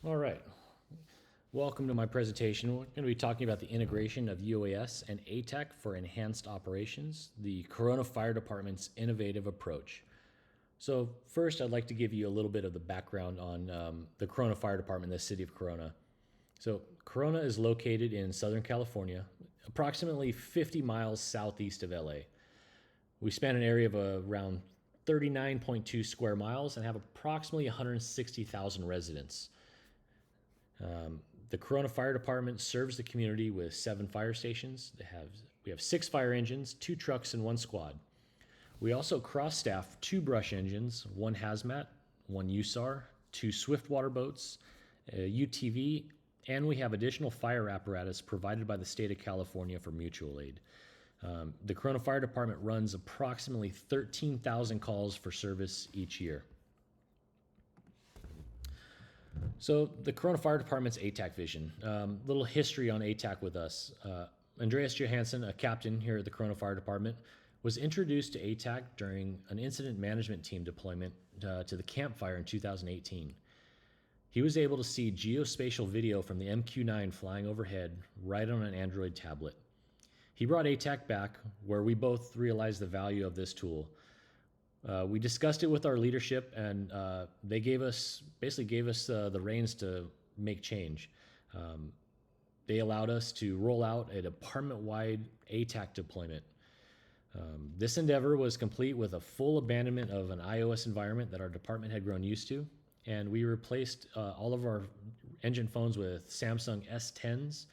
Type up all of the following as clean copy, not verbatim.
All right. Welcome to my presentation. We're going to be talking about the integration of UAS and ATAK for enhanced operations, the Corona Fire Department's innovative approach. So first, I'd like to give you a little bit of the background on the Corona Fire Department in the city of Corona. So Corona is located in Southern California, approximately 50 miles southeast of LA. We span an area of around 39.2 square miles and have approximately 160,000 residents. The Corona Fire Department serves the community with 7 fire stations. We have 6 fire engines, 2 trucks, and 1 squad. We also cross-staff 2 brush engines, 1 hazmat, 1 USAR, 2 swift water boats, a UTV, and we have additional fire apparatus provided by the state of California for mutual aid. The Corona Fire Department runs approximately 13,000 calls for service each year. So the Corona Fire Department's ATAK vision. Little history on ATAK with us. Andreas Johansson, a captain here at the Corona Fire Department, was introduced to ATAK during an incident management team deployment to the campfire in 2018. He was able to see geospatial video from the MQ-9 flying overhead right on an Android tablet. He brought ATAK back, where we both realized the value of this tool. We discussed it with our leadership, and they gave us the reins to make change. They allowed us to roll out a department-wide ATAK deployment. This endeavor was complete with a full abandonment of an iOS environment that our department had grown used to, and we replaced all of our engine phones with Samsung S10s,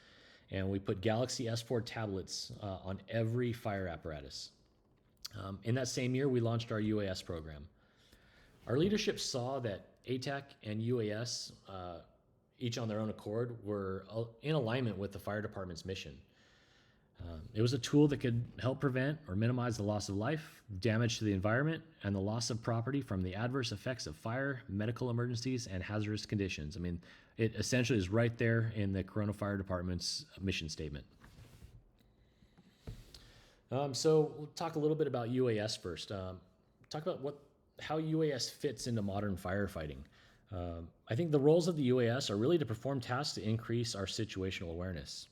and we put Galaxy S4 tablets on every fire apparatus. In that same year, we launched our UAS program. Our leadership saw that ATAK and UAS, each on their own accord, were in alignment with the fire department's mission. It was a tool that could help prevent or minimize the loss of life, damage to the environment, and the loss of property from the adverse effects of fire, medical emergencies, and hazardous conditions. I mean, it essentially is right there in the Corona Fire Department's mission statement. So we'll talk a little bit about UAS first. Talk about how UAS fits into modern firefighting. I think the roles of the UAS are really to perform tasks to increase our situational awareness.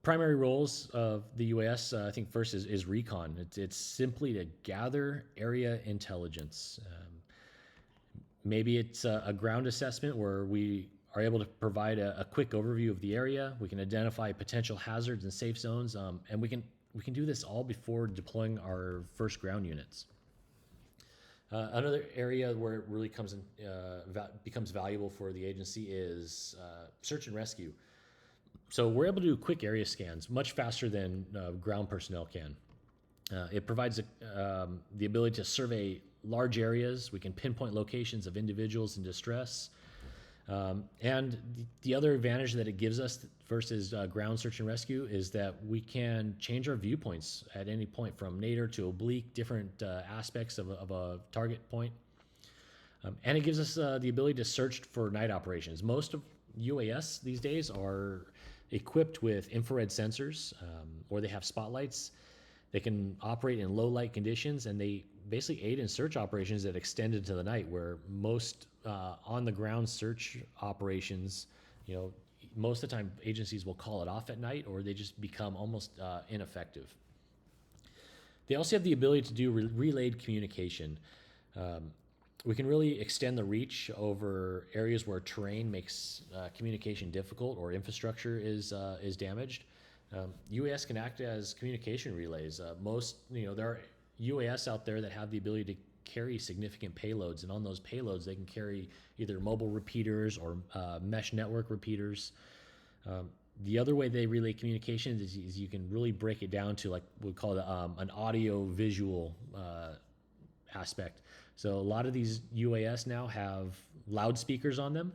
Primary roles of the UAS, I think first is recon. It's simply to gather area intelligence. Maybe it's a ground assessment where we are able to provide a quick overview of the area. We can identify potential hazards and safe zones, and we can do this all before deploying our first ground units. Another area where it really becomes valuable for the agency is search and rescue. So we're able to do quick area scans much faster than ground personnel can. It provides the ability to survey large areas. We can pinpoint locations of individuals in distress. And the other advantage that it gives us versus ground search and rescue is that we can change our viewpoints at any point, from nadir to oblique, different aspects of a target point. And it gives us the ability to search for night operations. Most of UAS these days are equipped with infrared sensors, or they have spotlights. They can operate in low light conditions, and they basically aid in search operations that extend into the night, where most on the ground search operations, most of the time agencies will call it off at night, or they just become almost ineffective. They also have the ability to do relayed communication. We can really extend the reach over areas where terrain makes communication difficult or infrastructure is damaged. UAS can act as communication relays. There are UAS out there that have the ability to carry significant payloads, and on those payloads, they can carry either mobile repeaters or mesh network repeaters. The other way they relay communications is you can really break it down to, like, we call it an audio-visual aspect. So a lot of these UAS now have loudspeakers on them,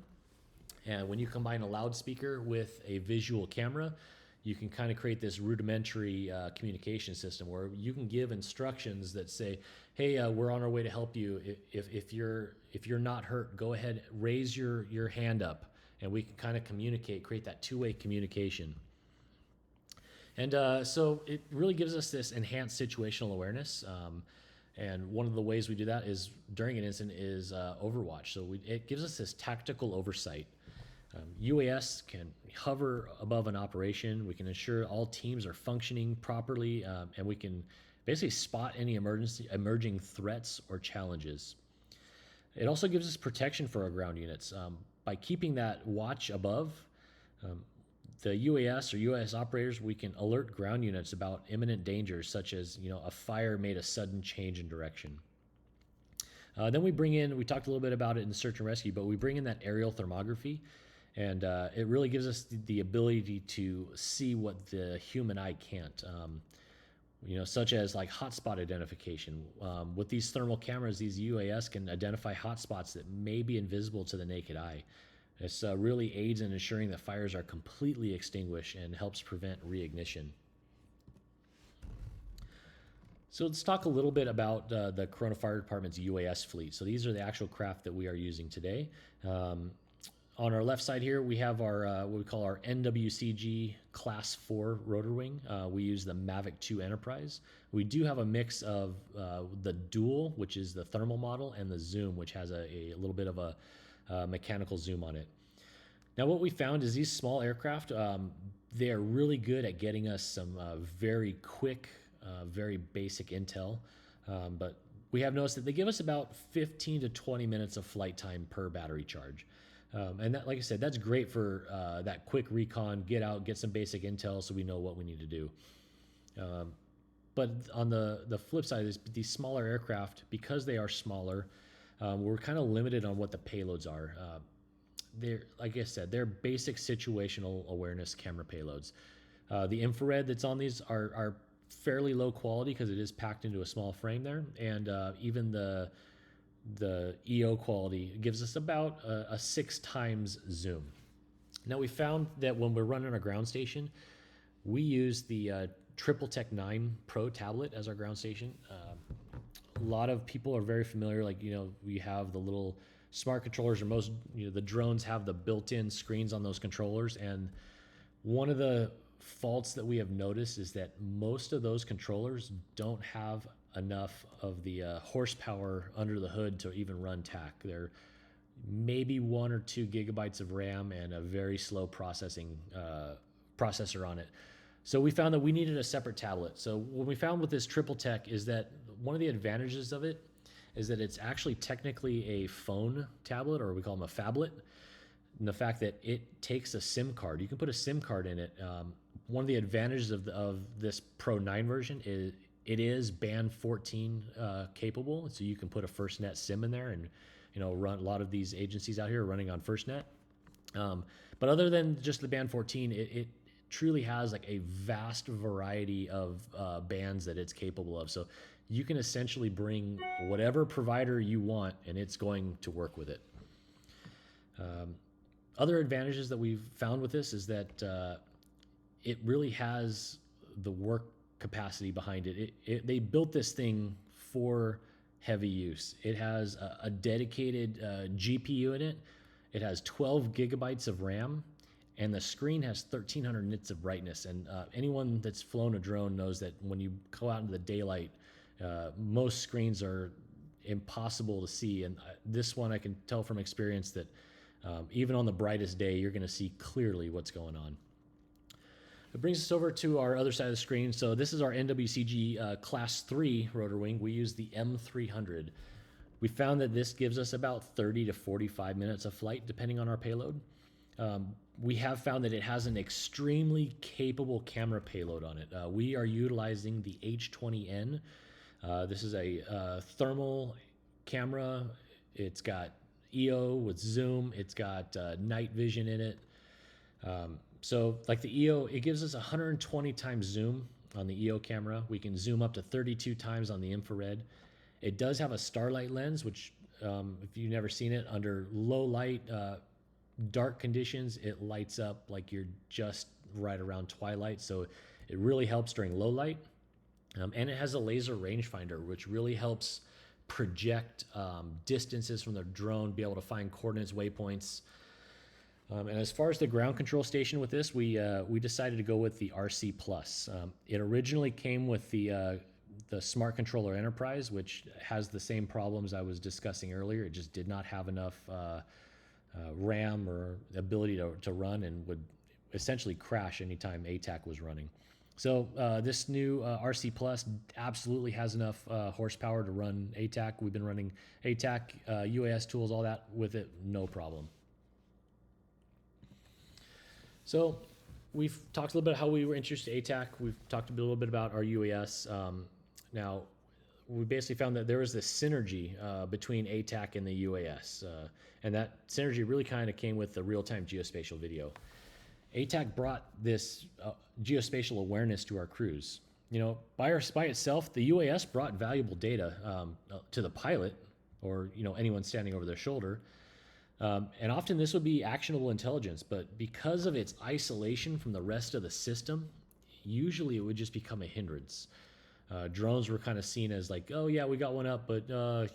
and when you combine a loudspeaker with a visual camera, you can kind of create this rudimentary communication system where you can give instructions that say, "Hey, we're on our way to help you. If you're not hurt, go ahead, raise your hand up," and we can kind of create that two-way communication. And so it really gives us this enhanced situational awareness. And one of the ways we do that is during an incident is Overwatch. So it gives us this tactical oversight. UAS can hover above an operation. We can ensure all teams are functioning properly, and we can basically spot any emerging threats or challenges. It also gives us protection for our ground units. By keeping that watch above, um, the UAS or UAS operators, we can alert ground units about imminent dangers, such as a fire made a sudden change in direction. Then we talked a little bit about it in search and rescue, but we bring in that aerial thermography, and it really gives us the ability to see what the human eye can't. Such as like hotspot identification. With these thermal cameras, these UAS can identify hotspots that may be invisible to the naked eye. This really aids in ensuring that fires are completely extinguished and helps prevent reignition. So let's talk a little bit about the Corona Fire Department's UAS fleet. So these are the actual craft that we are using today. On our left side here, we have our what we call our NWCG Class 4 rotor wing. We use the Mavic 2 Enterprise. We do have a mix of the Dual, which is the thermal model, and the Zoom, which has a little bit of a mechanical zoom on it. Now, what we found is these small aircraft, they are really good at getting us some very quick, very basic intel, but we have noticed that they give us about 15 to 20 minutes of flight time per battery charge. And that, like I said, that's great for that quick recon, get out, get some basic intel so we know what we need to do. But on the flip side, these smaller aircraft, because they are smaller, we're kind of limited on what the payloads are. They're, like I said, they're basic situational awareness camera payloads. The infrared that's on these are fairly low quality because it is packed into a small frame there, and even the EO quality gives us about a 6 times zoom. Now, we found that when we're running our ground station, we use the Triple Tech 9 Pro tablet as our ground station. A lot of people are very familiar, we have the little smart controllers, or most, the drones have the built-in screens on those controllers. And one of the faults that we have noticed is that most of those controllers don't have enough of the horsepower under the hood to even run TAK. They're maybe 1 or 2 gigabytes of RAM and a very slow processor on it. So we found that we needed a separate tablet. So what we found with this Triple Tech is that one of the advantages of it is that it's actually technically a phone tablet, or we call them a phablet. And the fact that it takes a SIM card, you can put a SIM card in it. One of the advantages of this Pro 9 version is it is band 14 capable, so you can put a FirstNet SIM in there, and run. A lot of these agencies out here are running on FirstNet. But other than just the band 14, it truly has like a vast variety of bands that it's capable of. So you can essentially bring whatever provider you want, and it's going to work with it. Other advantages that we've found with this is that it really has the work capacity behind it. They built this thing for heavy use. It has a dedicated GPU in it. It has 12 gigabytes of RAM, and the screen has 1,300 nits of brightness. And anyone that's flown a drone knows that when you go out into the daylight, most screens are impossible to see. And this one, I can tell from experience that even on the brightest day, you're going to see clearly what's going on. It brings us over to our other side of the screen. So this is our NWCG Class 3 rotor wing. We use the M300. We found that this gives us about 30 to 45 minutes of flight, depending on our payload. We have found that it has an extremely capable camera payload on it. We are utilizing the H20N. This is a thermal camera. It's got EO with zoom. It's got night vision in it. So like the EO, it gives us 120 times zoom on the EO camera. We can zoom up to 32 times on the infrared. It does have a starlight lens, which if you've never seen it, under low light, dark conditions, it lights up like you're just right around twilight. So it really helps during low light. And it has a laser rangefinder, which really helps project distances from the drone, be able to find coordinates, waypoints. And as far as the ground control station with this, we decided to go with the RC Plus. It originally came with the the Smart Controller Enterprise, which has the same problems I was discussing earlier. It just did not have enough RAM or ability to run, and would essentially crash anytime ATAK was running. So this new RC Plus absolutely has enough horsepower to run ATAK. We've been running ATAK, UAS tools, all that with it, no problem. So we've talked a little bit about how we were interested in ATAK. We've talked a little bit about our UAS. Now, we basically found that there was this synergy between ATAK and the UAS. And that synergy really kind of came with the real-time geospatial video. ATAK brought this geospatial awareness to our crews. You know, by itself, the UAS brought valuable data to the pilot, or anyone standing over their shoulder. And often this would be actionable intelligence, but because of its isolation from the rest of the system, usually it would just become a hindrance. Drones were kind of seen as like, oh yeah, we got one up, but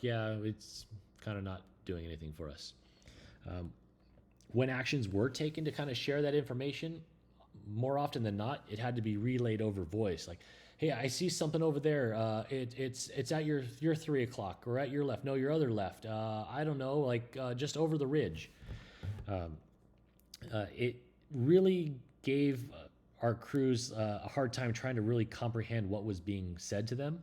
yeah, it's kind of not doing anything for us. When actions were taken to kind of share that information, more often than not, it had to be relayed over voice. Like, hey, I see something over there. It's at your 3 o'clock, or at your left. No, your other left. I don't know, like just over the ridge. It really gave our crews a hard time trying to really comprehend what was being said to them.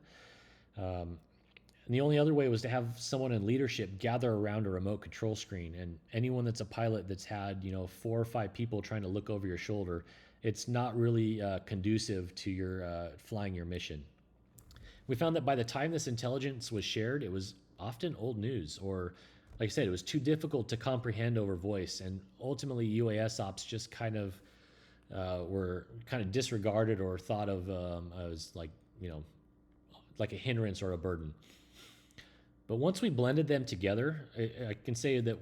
And the only other way was to have someone in leadership gather around a remote control screen. And anyone that's a pilot that's had 4 or 5 people trying to look over your shoulder, it's not really conducive to your flying your mission. We found that by the time this intelligence was shared, it was often old news, or like I said, it was too difficult to comprehend over voice. And ultimately, UAS ops just kind of were kind of disregarded or thought of as like a hindrance or a burden. But once we blended them together, I can say that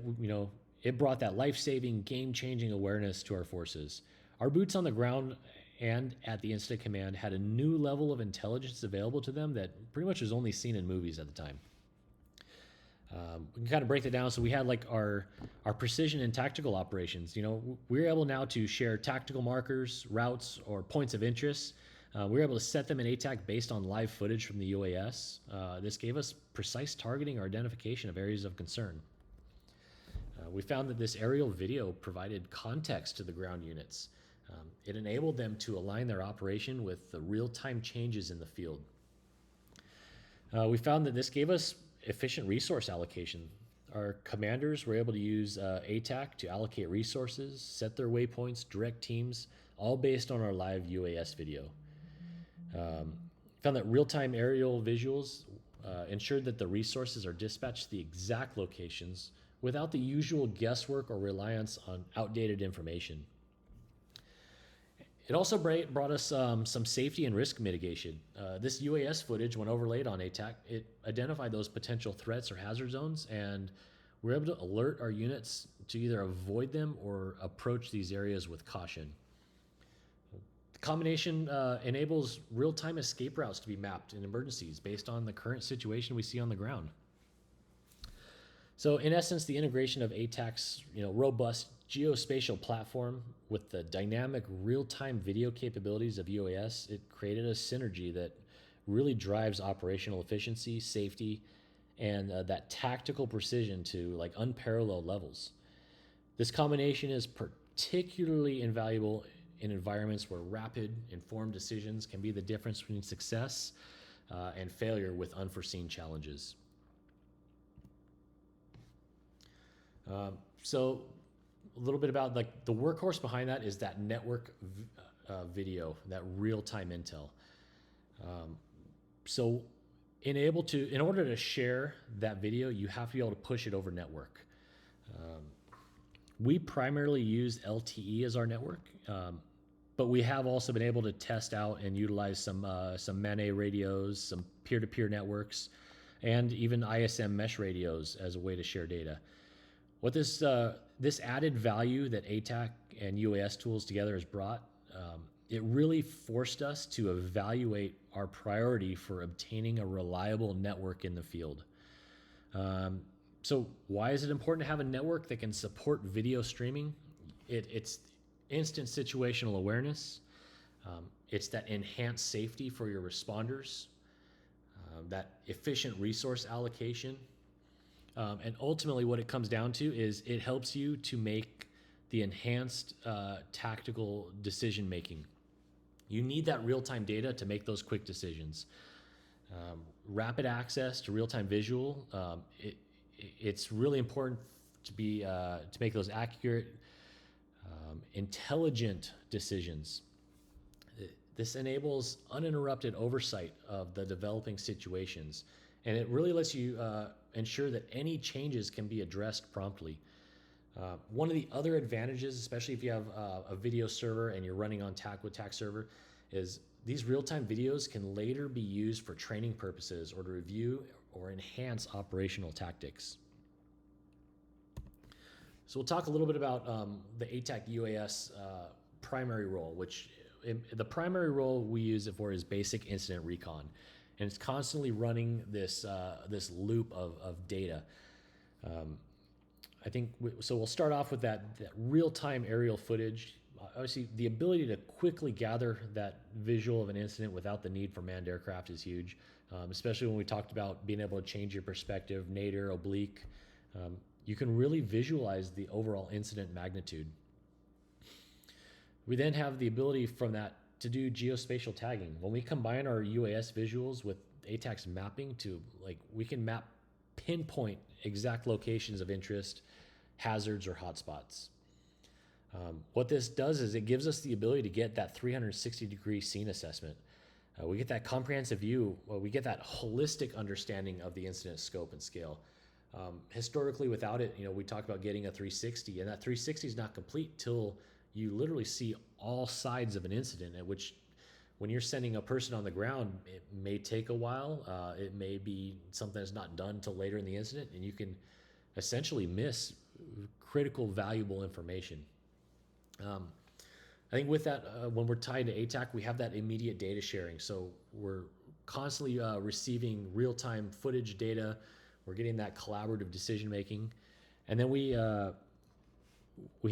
it brought that life-saving, game-changing awareness to our forces. Our boots on the ground and at the incident command had a new level of intelligence available to them that pretty much was only seen in movies at the time. We can kind of break that down. So we had like our precision and tactical operations. We were able now to share tactical markers, routes, or points of interest. We were able to set them in ATAK based on live footage from the UAS. This gave us precise targeting or identification of areas of concern. We found that this aerial video provided context to the ground units. It enabled them to align their operation with the real-time changes in the field. We found that this gave us efficient resource allocation. Our commanders were able to use ATAK to allocate resources, set their waypoints, direct teams, all based on our live UAS video. Found that real-time aerial visuals ensured that the resources are dispatched to the exact locations without the usual guesswork or reliance on outdated information. It also brought us some safety and risk mitigation. This UAS footage, when overlaid on ATAK, it identified those potential threats or hazard zones, and we're able to alert our units to either avoid them or approach these areas with caution. The combination enables real-time escape routes to be mapped in emergencies based on the current situation we see on the ground. So in essence, the integration of ATAK's robust geospatial platform with the dynamic real-time video capabilities of UAS, it created a synergy that really drives operational efficiency, safety, and that tactical precision to like unparalleled levels. This combination is particularly invaluable in environments where rapid, informed decisions can be the difference between success and failure with unforeseen challenges. So a little bit about like the workhorse behind that is that network video, that real-time intel. So in order to share that video, you have to be able to push it over network. We primarily use LTE as our network, but we have also been able to test out and utilize some MANET radios, some peer-to-peer networks, and even ISM mesh radios as a way to share data. What this added value that ATAK and UAS tools together has brought, it really forced us to evaluate our priority for obtaining a reliable network in the field. So why is it important to have a network that can support video streaming? It's instant situational awareness. It's that enhanced safety for your responders. that efficient resource allocation. And ultimately, what it comes down to is it helps you to make the enhanced tactical decision making. You need that real time data to make those quick decisions. Rapid access to real time visual. It's really important to make those accurate, intelligent decisions. This enables uninterrupted oversight of the developing situations, and it really lets you ensure that any changes can be addressed promptly. One of the other advantages, especially if you have a video server and you're running on TAK with TAK server, is these real-time videos can later be used for training purposes or to review or enhance operational tactics. So we'll talk a little bit about the ATAK UAS primary role, which the primary role we use it for is basic incident recon, and it's constantly running this loop of data. I think so. We'll start off with that real-time aerial footage. Obviously, the ability to quickly gather that visual of an incident without the need for manned aircraft is huge, especially when we talked about being able to change your perspective, nadir, oblique. You can really visualize the overall incident magnitude. We then have the ability from that to do geospatial tagging. When we combine our UAS visuals with ATAK's mapping we can map pinpoint exact locations of interest, hazards, or hotspots. What this does is it gives us the ability to get that 360-degree scene assessment. We get that comprehensive view. We get that holistic understanding of the incident scope and scale. Historically, without it, we talked about getting a 360, and that 360 is not complete till you literally see all sides of an incident, at which when you're sending a person on the ground, it may take a while. It may be something that's not done until later in the incident, and you can essentially miss critical, valuable information. I think with that, when we're tied to ATAK, we have that immediate data sharing. So we're constantly receiving real-time footage data. We're getting that collaborative decision making, and then we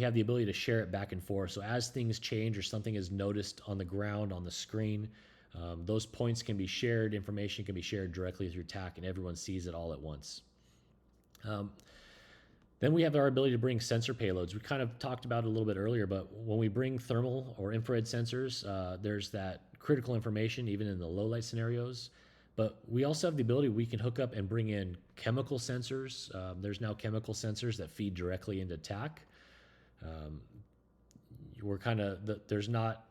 have the ability to share it back and forth. So as things change or something is noticed on the ground, on the screen, those points can be shared, information can be shared directly through TAK, and everyone sees it all at once. Then we have our ability to bring sensor payloads. We kind of talked about it a little bit earlier, but when we bring thermal or infrared sensors, there's that critical information even in the low light scenarios. But we also have the ability, we can hook up and bring in chemical sensors. There's now chemical sensors that feed directly into TAK. There's not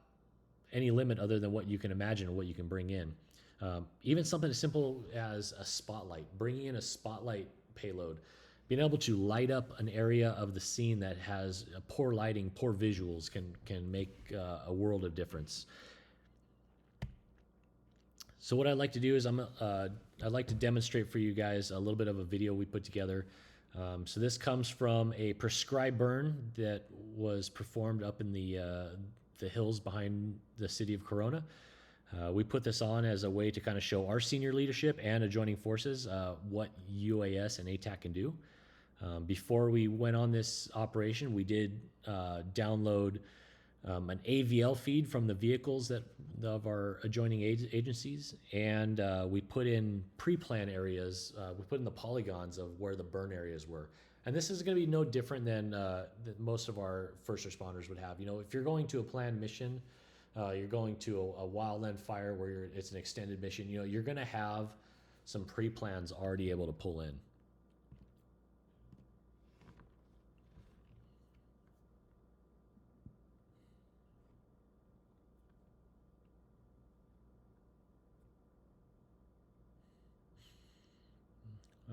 any limit other than what you can imagine or what you can bring in. Even something as simple as a spotlight, bringing in a spotlight payload, being able to light up an area of the scene that has poor lighting, poor visuals can make a world of difference. So what I'd like to do is I'd like to demonstrate for you guys a little bit of a video we put together. So this comes from a prescribed burn that was performed up in the hills behind the city of Corona. We put this on as a way to kind of show our senior leadership and adjoining forces what UAS and ATAK can do. Before we went on this operation, we did download an AVL feed from the vehicles of our adjoining agencies, and we put in pre-plan areas. We put in the polygons of where the burn areas were. And this is going to be no different than that most of our first responders would have. If you're going to a planned mission, you're going to a wildland fire where it's an extended mission, you're going to have some pre-plans already able to pull in.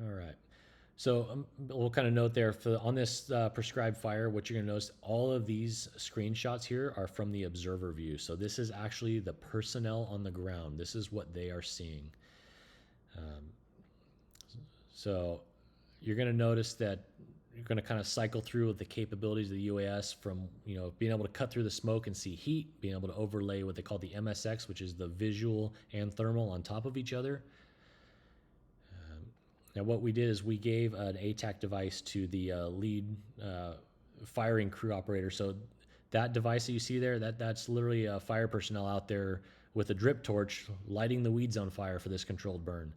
All right. So we'll kind of note there on this prescribed fire, what you're going to notice, all of these screenshots here are from the observer view. So this is actually the personnel on the ground. This is what they are seeing. So you're going to notice that you're going to kind of cycle through with the capabilities of the UAS from, being able to cut through the smoke and see heat, being able to overlay what they call the MSX, which is the visual and thermal on top of each other. Now what we did is we gave an ATAK device to the lead firing crew operator. So that device that you see there, that's literally fire personnel out there with a drip torch lighting the weeds on fire for this controlled burn.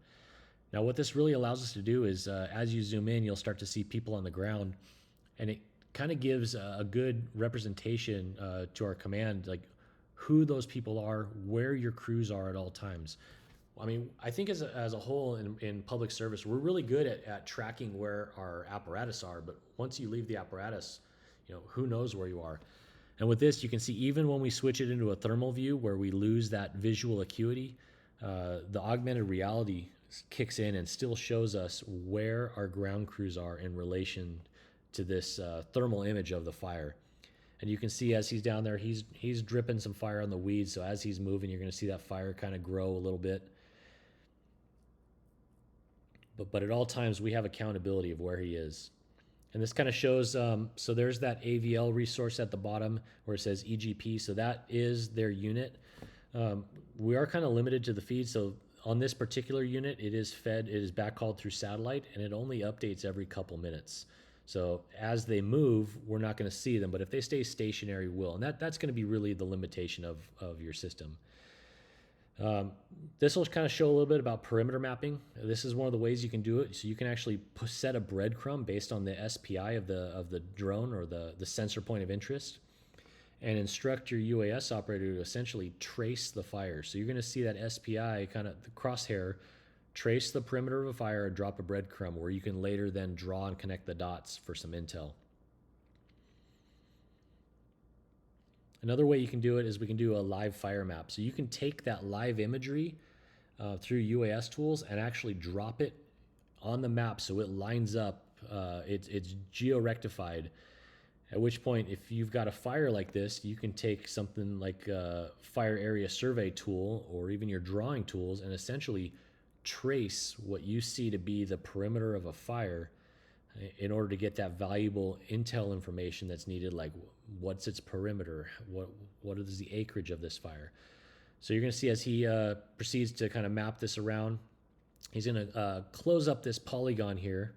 Now, what this really allows us to do is, as you zoom in, you'll start to see people on the ground, and it kind of gives a good representation to our command, like who those people are, where your crews are at all times. I mean, I think as a whole in public service, we're really good at tracking where our apparatus are, but once you leave the apparatus, who knows where you are. And with this, you can see even when we switch it into a thermal view where we lose that visual acuity, the augmented reality kicks in and still shows us where our ground crews are in relation to this thermal image of the fire. And you can see as he's down there, he's dripping some fire on the weeds. So as he's moving, you're going to see that fire kind of grow a little bit. But at all times, we have accountability of where he is. And this kind of shows, so there's that AVL resource at the bottom where it says EGP. So that is their unit. We are kind of limited to the feed. So on this particular unit, it is backhauled through satellite, and it only updates every couple minutes. So as they move, we're not going to see them. But if they stay stationary, we will. And that's going to be really the limitation of your system. This will kind of show a little bit about perimeter mapping. This is one of the ways you can do it. So you can actually set a breadcrumb based on the SPI of the drone or the sensor point of interest, and instruct your UAS operator to essentially trace the fire. So you're going to see that SPI kind of the crosshair trace the perimeter of a fire and drop a breadcrumb where you can later then draw and connect the dots for some intel. Another way you can do it is we can do a live fire map. So you can take that live imagery through UAS tools and actually drop it on the map so it lines up. It's geo-rectified, at which point if you've got a fire like this, you can take something like a fire area survey tool or even your drawing tools and essentially trace what you see to be the perimeter of a fire in order to get that valuable intel information that's needed, like what's its perimeter, what is the acreage of this fire. So you're going to see as he proceeds to kind of map this around, he's going to close up this polygon here.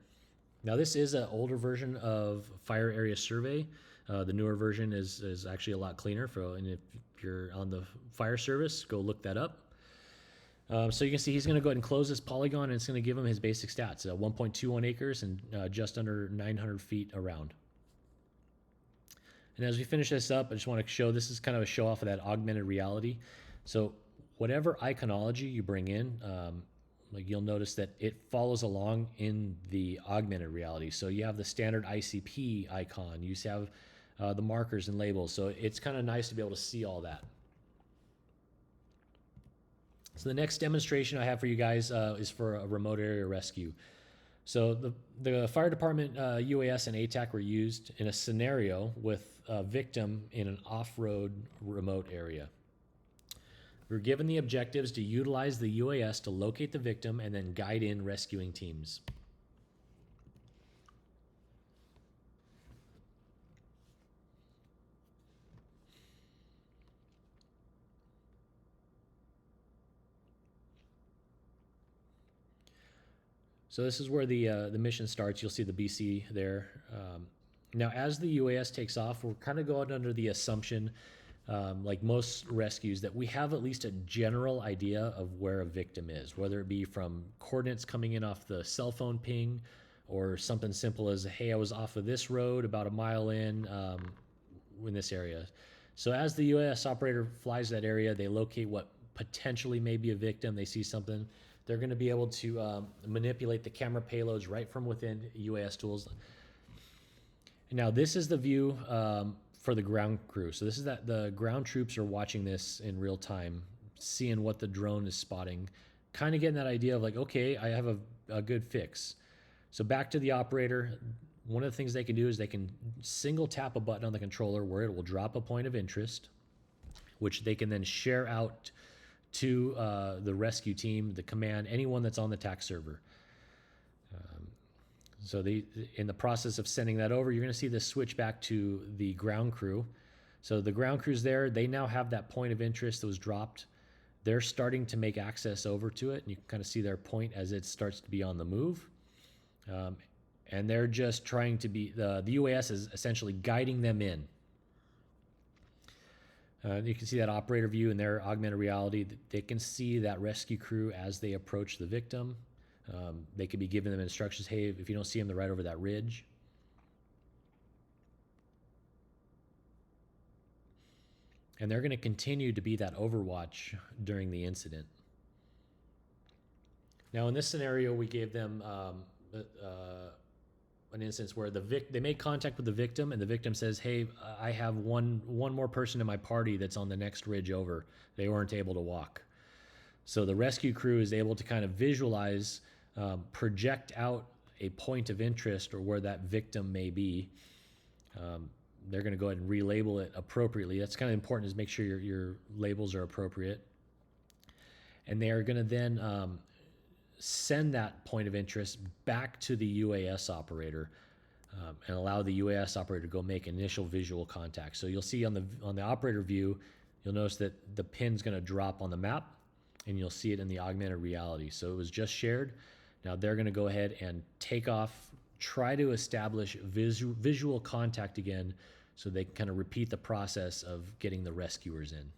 Now this is an older version of Fire Area Survey. The newer version is actually a lot cleaner. And if you're on the fire service, go look that up. So you can see he's going to go ahead and close this polygon, and it's going to give him his basic stats, 1.21 acres and just under 900 feet around. And as we finish this up, I just want to show, this is kind of a show off of that augmented reality. So whatever iconology you bring in, like you'll notice that it follows along in the augmented reality. So you have the standard ICP icon, you have the markers and labels. So it's kind of nice to be able to see all that. So the next demonstration I have for you guys is for a remote area rescue. So the fire department UAS and ATAK were used in a scenario with a victim in an off-road remote area. We were given the objectives to utilize the UAS to locate the victim and then guide in rescuing teams. So this is where the mission starts. You'll see the BC there. Now, as the UAS takes off, we're kind of going under the assumption, like most rescues, that we have at least a general idea of where a victim is, whether it be from coordinates coming in off the cell phone ping or something simple as, hey, I was off of this road about a mile in this area. So as the UAS operator flies that area, they locate what potentially may be a victim. They see something. They're going to be able to manipulate the camera payloads right from within UAS tools. Now, this is the view for the ground crew. So this is that the ground troops are watching this in real time, seeing what the drone is spotting, kind of getting that idea of like, okay, I have a good fix. So back to the operator, one of the things they can do is they can single tap a button on the controller where it will drop a point of interest, which they can then share out to the rescue team, the command, anyone that's on the ATAK server. So in the process of sending that over, you're going to see this switch back to the ground crew. So the ground crew's there. They now have that point of interest that was dropped. They're starting to make access over to it. And you can kind of see their point as it starts to be on the move. And they're just trying to be, the UAS is essentially guiding them in. You can see that operator view in their augmented reality. They can see that rescue crew as they approach the victim. They could be giving them instructions, hey, if you don't see them, they're right over that ridge. And they're going to continue to be that overwatch during the incident. Now, in this scenario, we gave them an instance where they made contact with the victim, and the victim says, "Hey, I have one more person in my party that's on the next ridge over. They weren't able to walk." So the rescue crew is able to kind of visualize, project out a point of interest or where that victim may be. They're going to go ahead and relabel it appropriately. That's kind of important, is make sure your labels are appropriate. And they are going to then send that point of interest back to the UAS operator, and allow the UAS operator to go make initial visual contact. So you'll see on the operator view, you'll notice that the pin's going to drop on the map, and you'll see it in the augmented reality. So it was just shared. Now they're going to go ahead and take off, try to establish visual contact again, so they can kind of repeat the process of getting the rescuers in.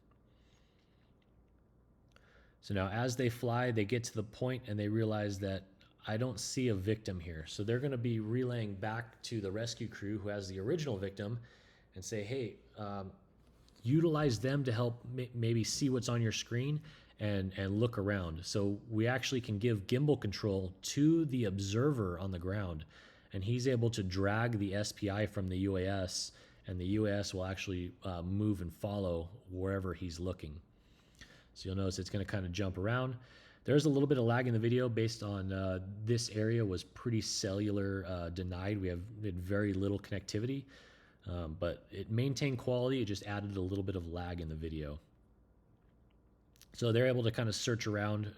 So now as they fly, they get to the point and they realize that I don't see a victim here. So they're going to be relaying back to the rescue crew who has the original victim and say, hey, utilize them to help maybe see what's on your screen and look around. So we actually can give gimbal control to the observer on the ground, and he's able to drag the SPI from the UAS, and the UAS will actually move and follow wherever he's looking. So you'll notice it's going to kind of jump around. There's a little bit of lag in the video based on this area was pretty cellular denied. We had very little connectivity, but it maintained quality. It just added a little bit of lag in the video. So they're able to kind of search around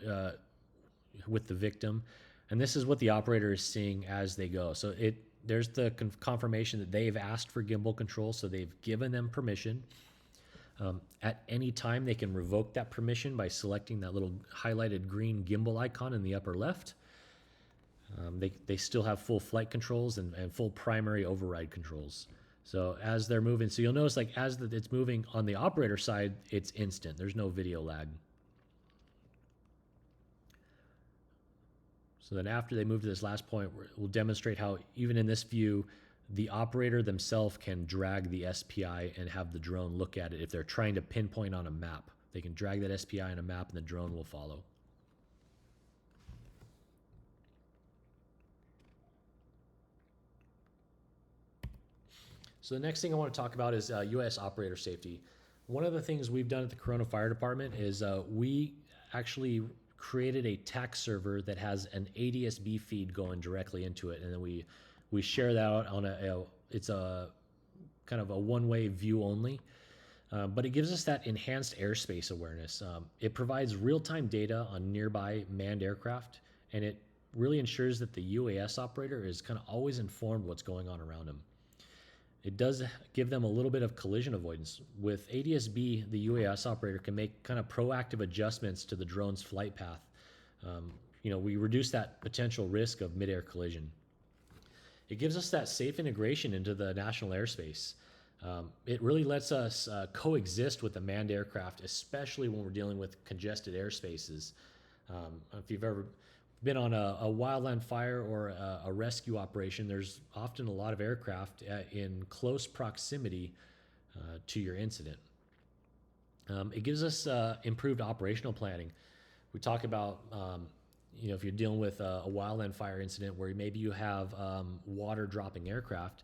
with the victim, and this is what the operator is seeing as they go. So there's the confirmation that they've asked for gimbal control, so they've given them permission. At any time, they can revoke that permission by selecting that little highlighted green gimbal icon in the upper left. They still have full flight controls and full primary override controls. So as they're moving, so you'll notice like as it's moving on the operator side, it's instant. There's no video lag. So then after they move to this last point, we'll demonstrate how even in this view, the operator themselves can drag the SPI and have the drone look at it. If they're trying to pinpoint on a map, they can drag that SPI on a map and the drone will follow. So the next thing I want to talk about is UAS operator safety. One of the things we've done at the Corona Fire Department is we actually created a TAK server that has an ADS-B feed going directly into it, and then we share that out on it's a kind of a one-way view only, but it gives us that enhanced airspace awareness. It provides real-time data on nearby manned aircraft, and it really ensures that the UAS operator is kind of always informed what's going on around him. It does give them a little bit of collision avoidance. With ADS-B, the UAS operator can make kind of proactive adjustments to the drone's flight path. We reduce that potential risk of mid-air collision. It gives us that safe integration into the national airspace. It really lets us coexist with the manned aircraft, especially when we're dealing with congested airspaces. If you've ever been on a wildland fire or a rescue operation, there's often a lot of aircraft in close proximity to your incident. It gives us improved operational planning. We talk about if you're dealing with a wildland fire incident where maybe you have water dropping aircraft,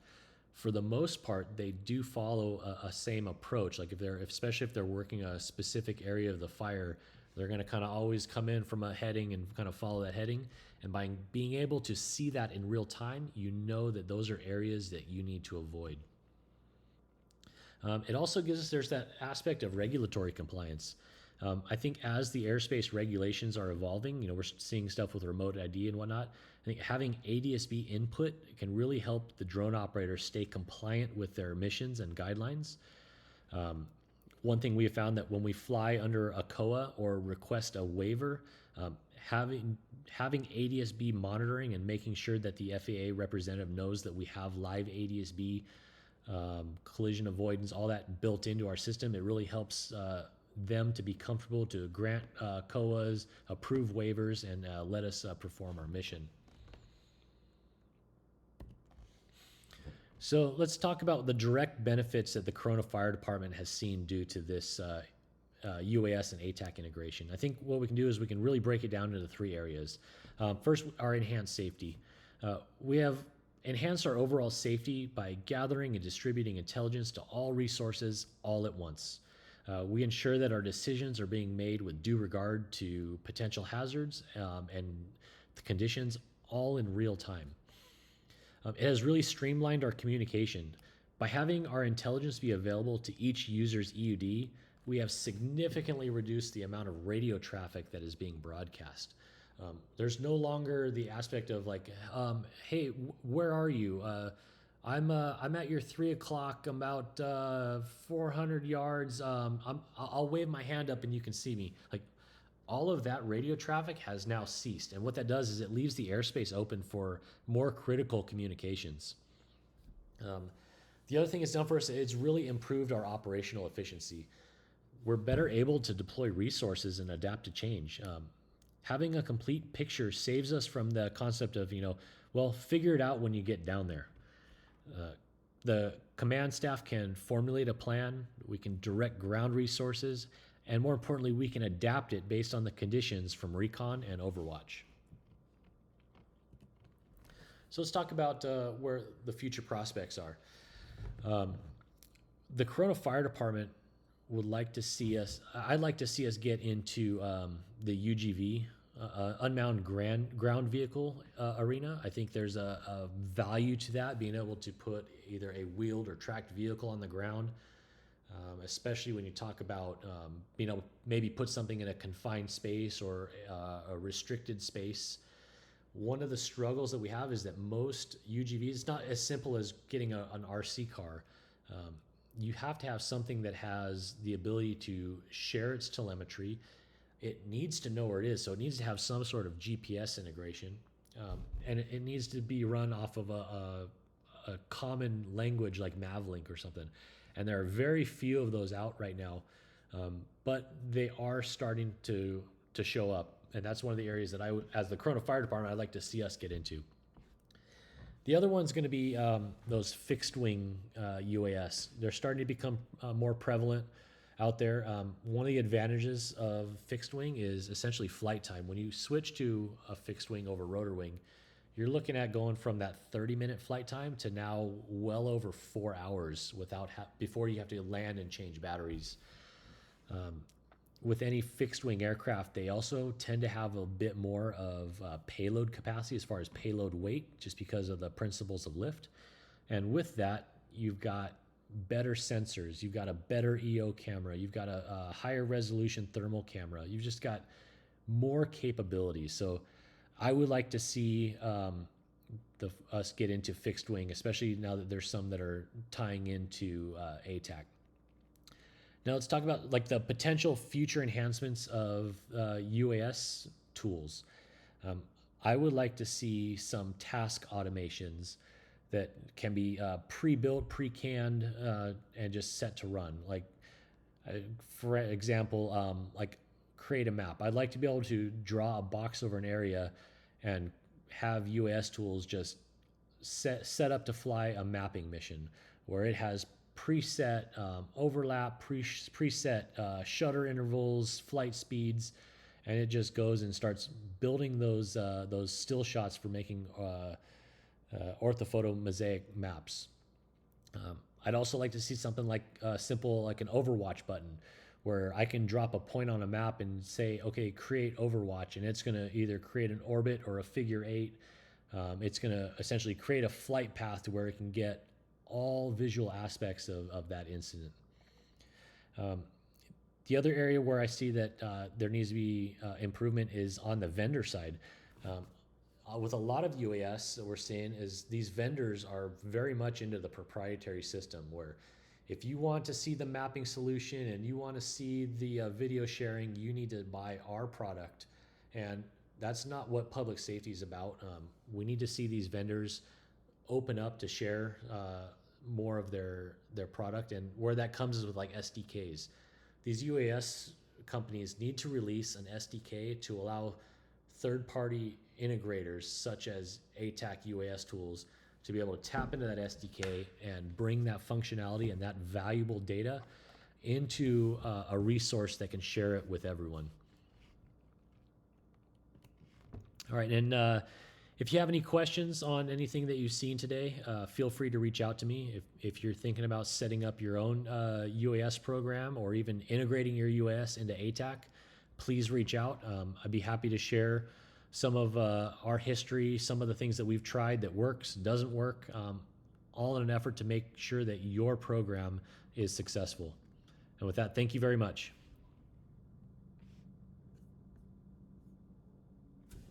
for the most part, they do follow a same approach. Like especially if they're working a specific area of the fire, they're going to kind of always come in from a heading and kind of follow that heading. And by being able to see that in real time, you know that those are areas that you need to avoid. It also there's that aspect of regulatory compliance. I think as the airspace regulations are evolving, we're seeing stuff with remote ID and whatnot. I think having ADS-B input can really help the drone operators stay compliant with their missions and guidelines. One thing we have found that when we fly under a COA or request a waiver, having ADS-B monitoring and making sure that the FAA representative knows that we have live ADS-B collision avoidance, all that built into our system, it really helps them to be comfortable to grant COAs, approve waivers, and let us perform our mission. So let's talk about the direct benefits that the Corona Fire Department has seen due to this UAS and ATAK integration. I think what we can do is we can really break it down into 3 areas. First, our enhanced safety. We have enhanced our overall safety by gathering and distributing intelligence to all resources all at once. We ensure that our decisions are being made with due regard to potential hazards and the conditions all in real time. It has really streamlined our communication. By having our intelligence be available to each user's EUD, we have significantly reduced the amount of radio traffic that is being broadcast. There's no longer the aspect of like, hey, where are you? I'm at your 3 o'clock. I'm about 400 yards. I'll wave my hand up and you can see me. Like, all of that radio traffic has now ceased. And what that does is it leaves the airspace open for more critical communications. The other thing it's done for us, it's really improved our operational efficiency. We're better able to deploy resources and adapt to change. Having a complete picture saves us from the concept of, well, figure it out when you get down there. The command staff can formulate a plan, we can direct ground resources, and more importantly, we can adapt it based on the conditions from recon and Overwatch. So let's talk about where the future prospects are. The Corona Fire Department would like to see us, I'd like to see us get into the UGV, unmanned ground vehicle arena. I think there's a value to that, being able to put either a wheeled or tracked vehicle on the ground. Especially when you talk about being able to maybe put something in a confined space or a restricted space. One of the struggles that we have is that most UGVs, it's not as simple as getting an RC car. You have to have something that has the ability to share its telemetry. It needs to know where it is, so it needs to have some sort of GPS integration. And it needs to be run off of a common language like Mavlink or something. And there are very few of those out right now, but they are starting to show up. And that's one of the areas that as the Corona Fire Department, I'd like to see us get into. The other one's going to be those fixed wing UAS. They're starting to become more prevalent out there. One of the advantages of fixed wing is essentially flight time. When you switch to a fixed wing over rotor wing, you're looking at going from that 30-minute flight time to now well over 4 hours before you have to land and change batteries. With any fixed wing aircraft, they also tend to have a bit more of payload capacity as far as payload weight, just because of the principles of lift. And with that, you've got better sensors, you've got a better EO camera, you've got a higher resolution thermal camera, you've just got more capabilities. So I would like to see us get into fixed wing, especially now that there's some that are tying into ATAK. Now let's talk about like the potential future enhancements of UAS tools. I would like to see some task automations that can be pre-built, pre-canned, and just set to run. Like, for example, like create a map. I'd like to be able to draw a box over an area and have UAS tools just set up to fly a mapping mission where it has preset overlap, preset shutter intervals, flight speeds, and it just goes and starts building those still shots for making orthophoto mosaic maps. I'd also like to see something like simple, like an Overwatch button, where I can drop a point on a map and say, okay, create Overwatch, and it's going to either create an orbit or a figure 8. It's going to essentially create a flight path to where it can get all visual aspects of that incident. The other area where I see that there needs to be improvement is on the vendor side. With a lot of UAS that we're seeing is these vendors are very much into the proprietary system, where if you want to see the mapping solution and you want to see the video sharing, you need to buy our product. And that's not what public safety is about. We need to see these vendors open up to share more of their product, and where that comes is with like SDKs. these UAS companies need to release an SDK to allow third-party integrators such as ATAK UAS tools to be able to tap into that SDK and bring that functionality and that valuable data into a resource that can share it with everyone. All right, and if you have any questions on anything that you've seen today, feel free to reach out to me. If you're thinking about setting up your own UAS program or even integrating your UAS into ATAK, please reach out. I'd be happy to share some of our history, some of the things that we've tried that works, doesn't work, all in an effort to make sure that your program is successful. And with that, thank you very much.